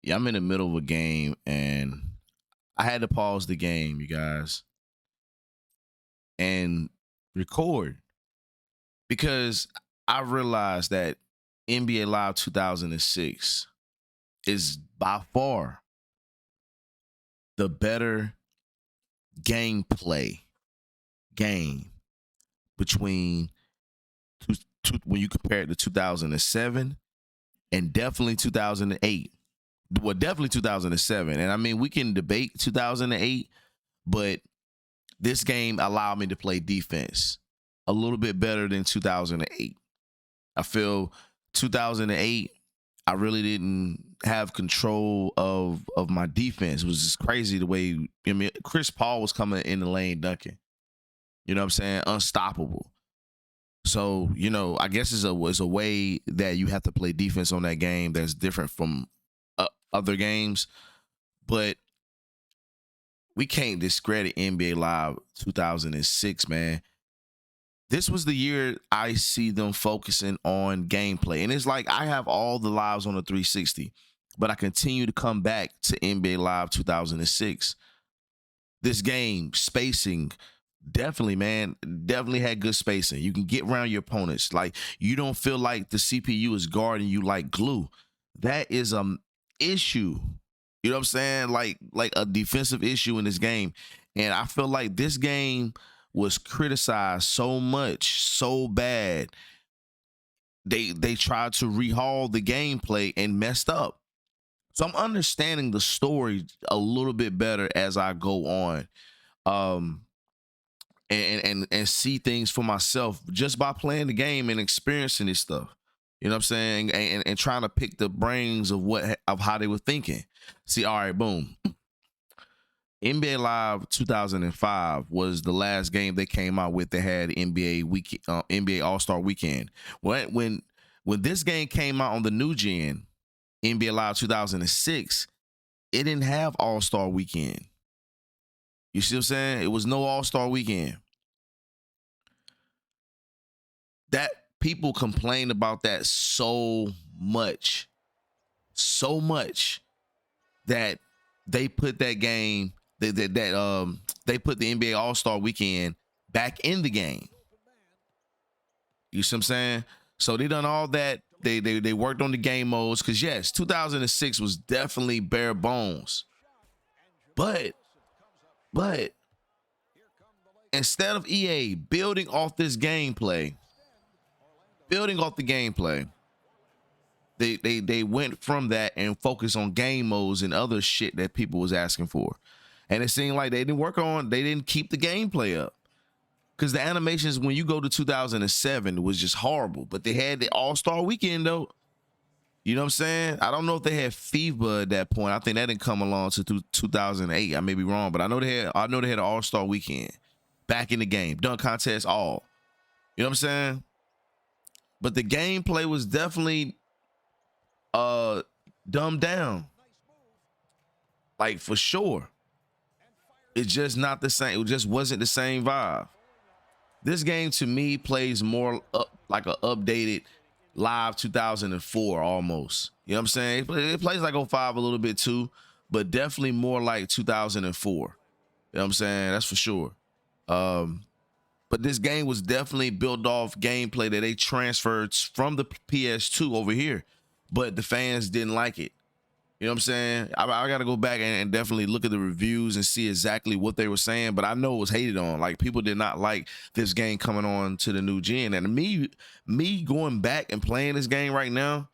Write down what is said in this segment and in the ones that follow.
Yeah, I'm in the middle of a game and I had to pause the game, you guys, and record because I realized that NBA Live 2006 is by far the better gameplay game between when you compare it to 2007 and definitely 2008. Well, definitely 2007. And I mean, we can debate 2008, but this game allowed me to play defense a little bit better than 2008. I feel 2008, I really didn't have control of my defense. It was just crazy the way, I mean, Chris Paul was coming in the lane dunking. You know what I'm saying? Unstoppable. So, I guess it's a way that you have to play defense on that game that's different from other games. But we can't discredit NBA Live 2006, man. This was the year I see them focusing on gameplay. And it's like I have all the lives on the 360, but I continue to come back to NBA Live 2006. This game, spacing, definitely, man, definitely had good spacing. You can get around your opponents. Like, you don't feel like the CPU is guarding you like glue. That is issue. You know what I'm saying? Like a defensive issue in this game. And I feel like this game was criticized so much, so bad. They tried to rehaul the gameplay and messed up. So I'm understanding the story a little bit better as I go on. Um and see things for myself just by playing the game and experiencing this stuff. You know what I'm saying? And trying to pick the brains of how they were thinking. See, all right, boom. NBA Live 2005 was the last game they came out with that had NBA All-Star Weekend. When this game came out on the new gen, NBA Live 2006, it didn't have All-Star Weekend. You see what I'm saying? It was no All-Star Weekend. That people complain about that so much that they put that game they put the NBA All-Star Weekend back in the game. You see what I'm saying? So they done all that. They worked on the game modes because yes, 2006 was definitely bare bones. But instead of EA building off the gameplay, they went from that and focused on game modes and other shit that people was asking for. And it seemed like they didn't keep the gameplay up. Because the animations, when you go to 2007, was just horrible. But they had the All-Star Weekend, though. You know what I'm saying? I don't know if they had FIBA at that point. I think that didn't come along to 2008. I may be wrong, but I know they had an All-Star Weekend back in the game. Dunk contest, all. You know what I'm saying? But the gameplay was definitely dumbed down. Like, for sure. It's just not the same. It just wasn't the same vibe. This game to me plays more like an updated Live 2004 almost. You know what I'm saying? It plays like 05 a little bit too, but definitely more like 2004. You know what I'm saying? That's for sure. But this game was definitely built off gameplay that they transferred from the PS2 over here, but the fans didn't like it. You know what I'm saying? I got to go back and definitely look at the reviews and see exactly what they were saying, but I know it was hated on. Like, people did not like this game coming on to the new gen. And me going back and playing this game right now,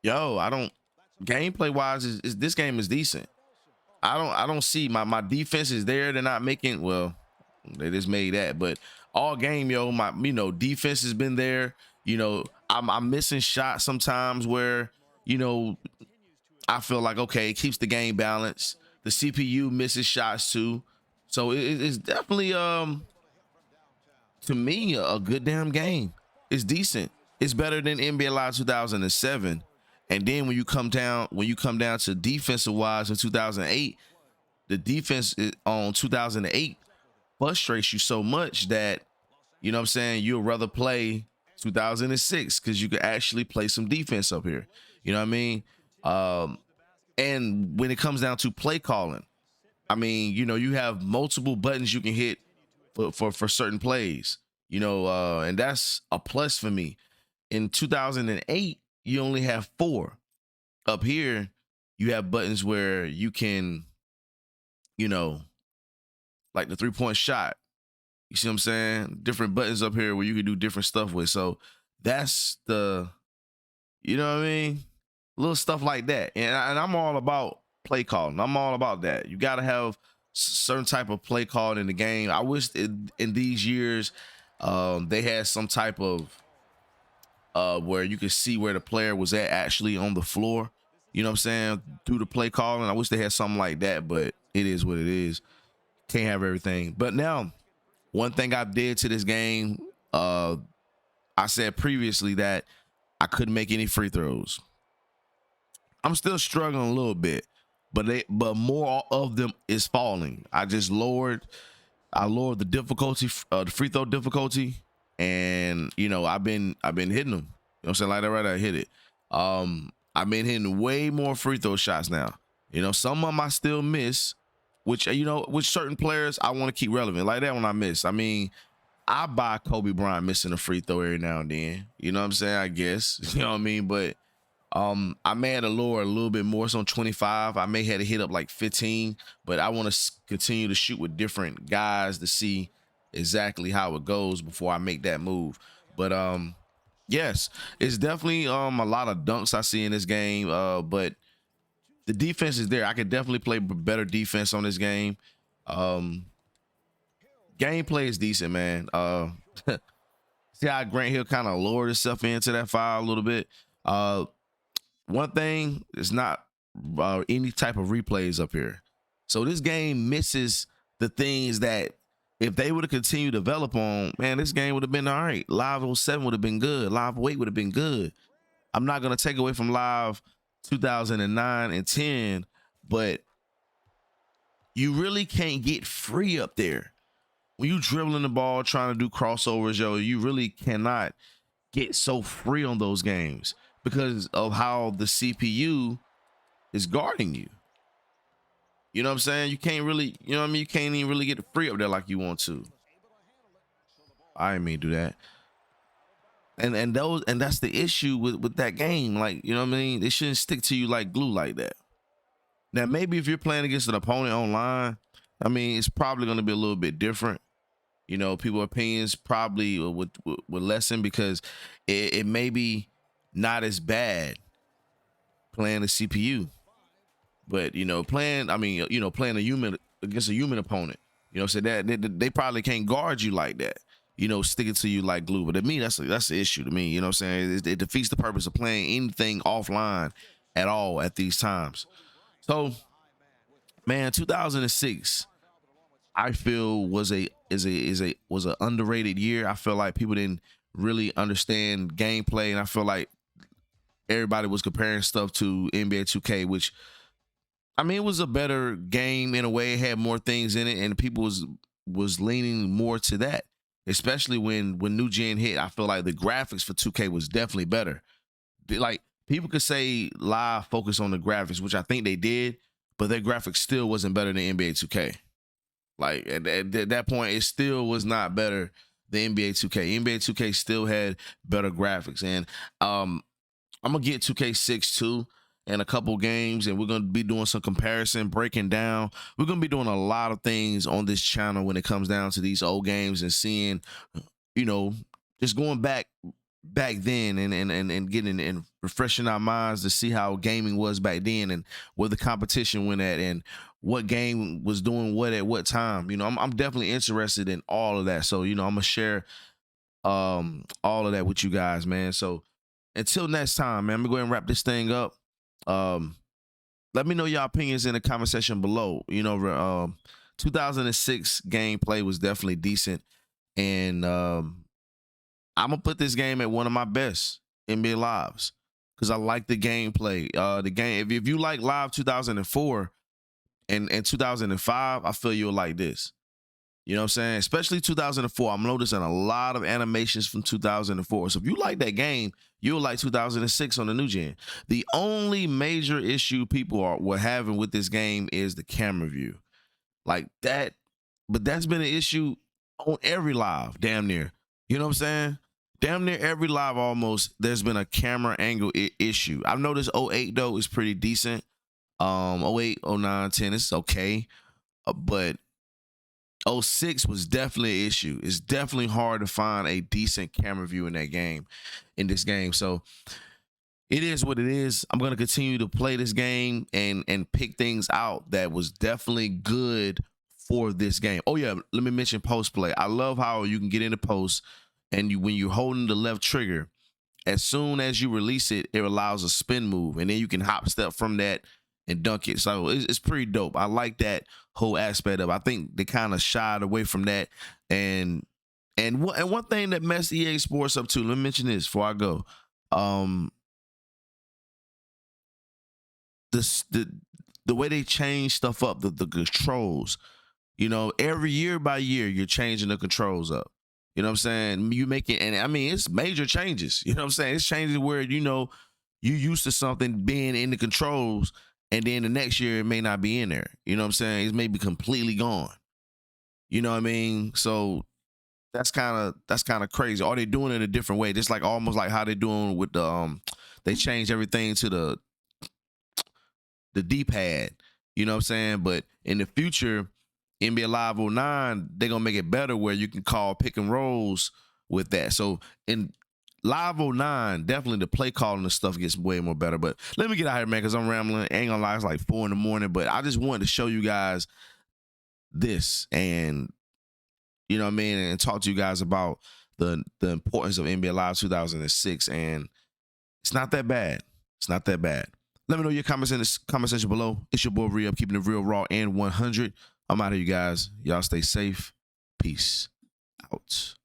gameplay wise, is this game is decent. I don't see my defense is there. They're not making, well, they just made that, but all game, my defense has been there. I'm missing shots sometimes where, I feel like, okay, it keeps the game balanced. The CPU misses shots too. So it's definitely to me a good damn game. It's decent. It's better than NBA Live 2007. And then when you come down to defensive wise in 2008, the defense on 2008 frustrates you so much that, you know what I'm saying, you'd rather play 2006 because you could actually play some defense up here. You know what I mean? And when it comes down to play calling, I mean, you have multiple buttons you can hit for certain plays, and that's a plus for me. In 2008, you only have four. Up here, you have buttons where you can, you know, like the 3-point shot. You see what I'm saying? Different buttons up here where you can do different stuff with. So that's you know what I mean? Little stuff like that. And I'm all about play calling. I'm all about that. You got to have certain type of play call in the game. I wish in these years they had some type of where you could see where the player was at actually on the floor. You know what I'm saying? Through the play calling. I wish they had something like that, but it is what it is. Can't have everything. But now, one thing I did to this game, I said previously that I couldn't make any free throws. I'm still struggling a little bit, but more of them is falling. I lowered the difficulty, the free throw difficulty, and I've been hitting them. You know what I'm saying? Like that right, I hit it. I've been hitting way more free throw shots now. Some of them I still miss, which with certain players I want to keep relevant. Like that one I miss. I mean, I buy Kobe Bryant missing a free throw every now and then. You know what I'm saying? I guess. You know what I mean? But I may have to lower a little bit more. It's on 25. I may have to hit up like 15, but I want to continue to shoot with different guys to see exactly how it goes before I make that move. But yes, it's definitely a lot of dunks I see in this game. But the defense is there. I could definitely play better defense on this game. Gameplay is decent, man. See how Grant Hill kind of lowered himself into that foul a little bit. One thing is not any type of replays up here. So this game misses the things that if they would have continued to develop on, man, this game would have been all right. Live 07 would have been good. Live 08 would have been good. I'm not going to take away from Live 2009 and 10, but you really can't get free up there. When you dribbling the ball, trying to do crossovers, you really cannot get so free on those games because of how the CPU is guarding you. You know what I'm saying? You can't really, you can't even really get free up there like you want to. I didn't mean to do that. And that's the issue with that game. Like, you know what I mean? They shouldn't stick to you like glue like that. Now, maybe if you're playing against an opponent online, I mean, it's probably going to be a little bit different. People's opinions probably would lessen because it may be not as bad playing the CPU. But, playing a human against a human opponent, so that they probably can't guard you like that, sticking to you like glue. But to me, that's the issue to me. You know what I'm saying? It defeats the purpose of playing anything offline at all at these times. So, man, 2006, I feel was an underrated year. I feel like people didn't really understand gameplay, and I feel like everybody was comparing stuff to NBA 2K, which, I mean, it was a better game in a way. It had more things in it, and people was leaning more to that, especially when new gen hit. I feel like the graphics for 2K was definitely better. Like, people could say Live focus on the graphics, which I think they did, but their graphics still wasn't better than NBA 2K. Like, at that point, it still was not better than NBA 2K. NBA 2K still had better graphics. And I'm going to get 2K6 too in a couple games, and we're going to be doing some comparison, breaking down. We're going to be doing a lot of things on this channel when it comes down to these old games and seeing, just going back then and getting and refreshing our minds to see how gaming was back then and where the competition went at and what game was doing what at what time. I'm definitely interested in all of that. So, I'm gonna share all of that with you guys, man. So until next time, man, I'm gonna go ahead and wrap this thing up. Let me know your opinions in the comment section below. 2006 gameplay was definitely decent, and I'm gonna put this game at one of my best NBA Lives because I like the gameplay. The game, if you like Live 2004 and 2005, I feel you'll like this. You know what I'm saying? Especially 2004. I'm noticing a lot of animations from 2004. So if you like that game, You'll like 2006 on the new gen. The only major issue people were having with this game is the camera view, like that. But that's been an issue on every live, damn near. You know what I'm saying? Damn near every live almost. There's been a camera angle issue. I've noticed 08 though is pretty decent. 08, 09, 10 is okay, but 06 was definitely an issue. It's definitely hard to find a decent camera view in this game. So it is what it is. I'm gonna continue to play this game and pick things out that was definitely good for this game. Oh yeah, let me mention post play. I love how you can get into post, and when you're holding the left trigger, as soon as you release it, it allows a spin move, and then you can hop step from that and dunk it. So it's pretty dope. I like that whole aspect of it. I think they kind of shied away from that. And one thing that messed EA Sports up too, let me mention this before I go. The way they change stuff up, the controls, you know, every year by year, you're changing the controls up. You know what I'm saying? You make it, and I mean, it's major changes. You know what I'm saying? It's changes where, you know, you used to something being in the controls, and then the next year it may not be in there. You know what I'm saying? It may be completely gone. You know what I mean? So that's kind of crazy. Or they doing it a different way, just like almost like how they're doing with the they changed everything to the D-pad. You know what I'm saying? But in the future, NBA Live 09, they're gonna make it better where you can call pick and rolls with that. So in Live 09, definitely the play calling and stuff gets way more better. But let me get out here, man, because I'm rambling. Ain't gonna lie, it's like 4 in the morning. But I just wanted to show you guys this, and you know what I mean, and talk to you guys about the importance of NBA Live 2006. And it's not that bad. It's not that bad. Let me know your comments in the comment section below. It's your boy Re-Up, keeping it real, raw, and 100. I'm out of here, you guys. Y'all stay safe. Peace out.